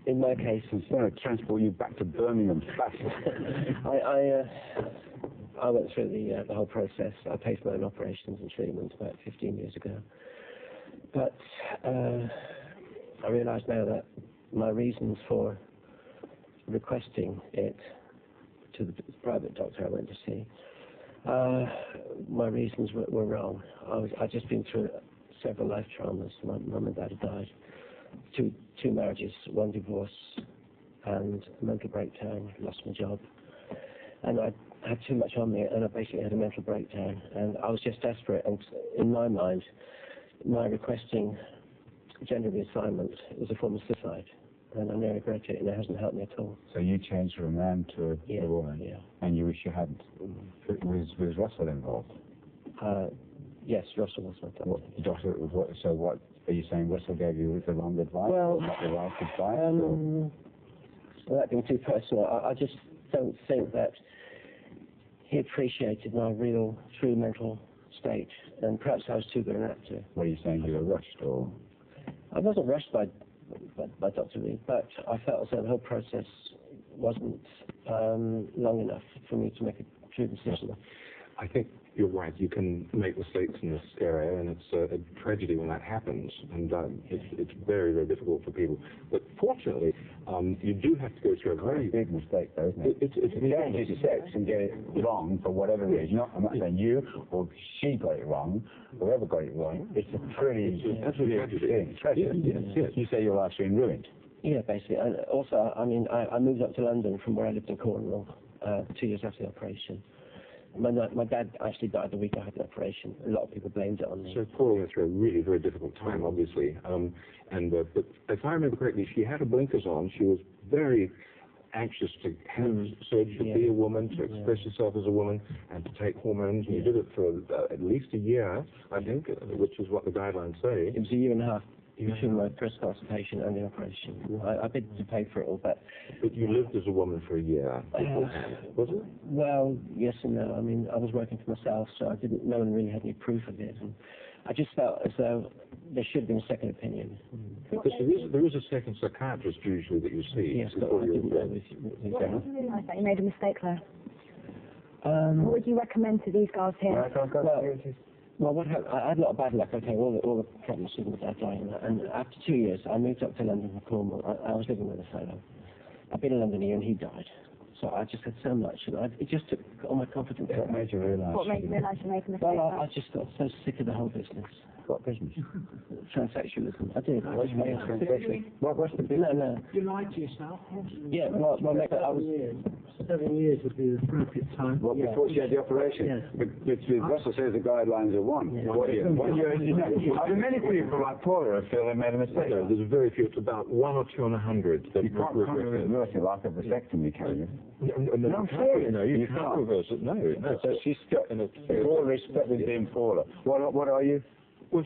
in my case, I'm going to transport you back to Birmingham fast. I went through the whole process. I paid for my own operations and treatment about 15 years ago. But I realise now that my reasons for requesting it to the private doctor I went to see, my reasons were wrong. I'd just been through several life traumas. My mum and dad had died. Two marriages, one divorce, and a mental breakdown. Lost my job, and I had too much on me, and I basically had a mental breakdown. And I was just desperate. And in my mind, my requesting gender reassignment was a form of suicide, and I now regret it, and it hasn't helped me at all. So you changed from a man to a woman, and you wish you hadn't. Was Russell involved? Yes, Russell was my doctor. So what are you saying? Russell gave you the wrong advice? Well, not the right advice? Without being too personal, I just don't think that he appreciated my real, true mental state, and perhaps I was too good an actor. What are you saying? You were rushed, or? I wasn't rushed by Dr. Reid, but I felt as though the whole process wasn't long enough for me to make a true decision. I think you're right. You can make mistakes in this area, and it's a tragedy when that happens, and it's very, very difficult for people. But fortunately, you do have to go through a very big mistake, though, isn't it? It's changes sex and get it wrong for whatever reason. I'm not saying you or she got it wrong, whoever got it wrong. It's a pretty thing. Yes. You say your life's been ruined. Yeah, basically. And also, I mean, I moved up to London from where I lived in Cornwall 2 years after the operation. My dad actually died the week I had the operation. A lot of people blamed it on me. So Paula went through a really very difficult time, obviously. But if I remember correctly, she had her blinkers on. She was very anxious to have surgery, to be a woman, to express herself as a woman, and to take hormones. And you did it for at least a year, I think, which is what the guidelines say. It was a year and a half between my first consultation and the operation. I bid to pay for it all, but you lived as a woman for a year, was it? Well, yes and no. I mean, I was working for myself, so no one really had any proof of it. And I just felt as though there should have been a second opinion. Because there is a second psychiatrist usually that you see. Yes, but I didn't know with I thought you made a mistake there. What would you recommend to these guys here? Well, what happened? I had a lot of bad luck. Okay, all the problems with my dad dying, and after 2 years, I moved up to London from Cornwall. I was living with a fellow. I've been in London a year, and he died. So I just had so much, and it just took all my confidence. What made you realise? What made you realise you made a mistake? Well, I just got so sick of the whole business. What business? Transsexualism. I did. What's the business? No. You lied to yourself? Yeah, well, I was... 7 years would be the appropriate time. Well, before she had the operation. Yes. But Russell says the guidelines are one. Yeah. I mean, many people like Paula feel they made a mistake. No, there's very few. It's about 1 or 2 in 100. You can't reverse it like a vasectomy, can you? No, I'm serious. No, you can't reverse it. No. So she's stuck in all respect with being Paula. What are you? Well,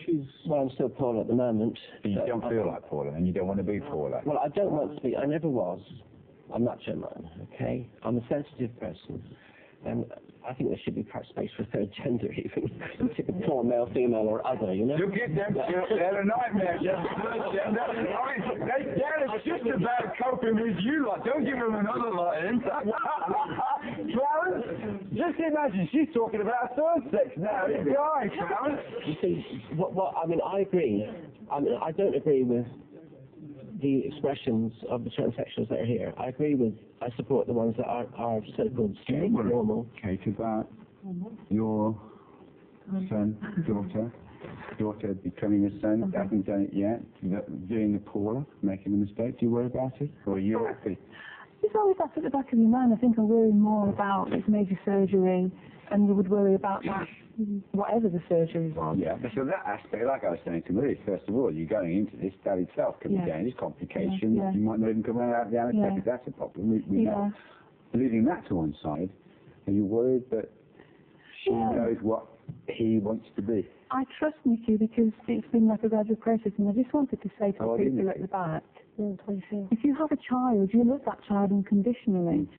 I'm still Paula at the moment. But you don't feel like Paula, and you don't want to be Paula. Well, I don't want to be. I never was. I'm not your man, okay? I'm a sensitive person, and I think there should be perhaps space for a third gender, even. Poor male, female, or other, you know? Look at them, they're a nightmare. It's just about coping with you lot. Don't give them another lot in. Clarence, just imagine, she's talking about third sex now. Guy, Clarence. You see, I mean, I agree. I mean, I don't agree with the expressions of the transsexuals that are here. I support the ones that are so-called straight and normal. Kate, about your son, daughter becoming a son, hasn't done it yet, doing the Paula, making a mistake. Do you worry about it? Or are you happy? It's always that at the back of your mind. I think I worry more about this major surgery, and you would worry about that, whatever the surgery was. Yeah, but so that aspect, like I was saying to Marie, first of all, you're going into this, that itself can be dangerous, complications, you might not even come out of the anesthetic, that's a problem. We know. Leaving that to one side, are you worried that she knows what he wants to be? I trust Nikki because it's been like a gradual process, and I just wanted to say to the people at the back, if you have a child, you love that child unconditionally.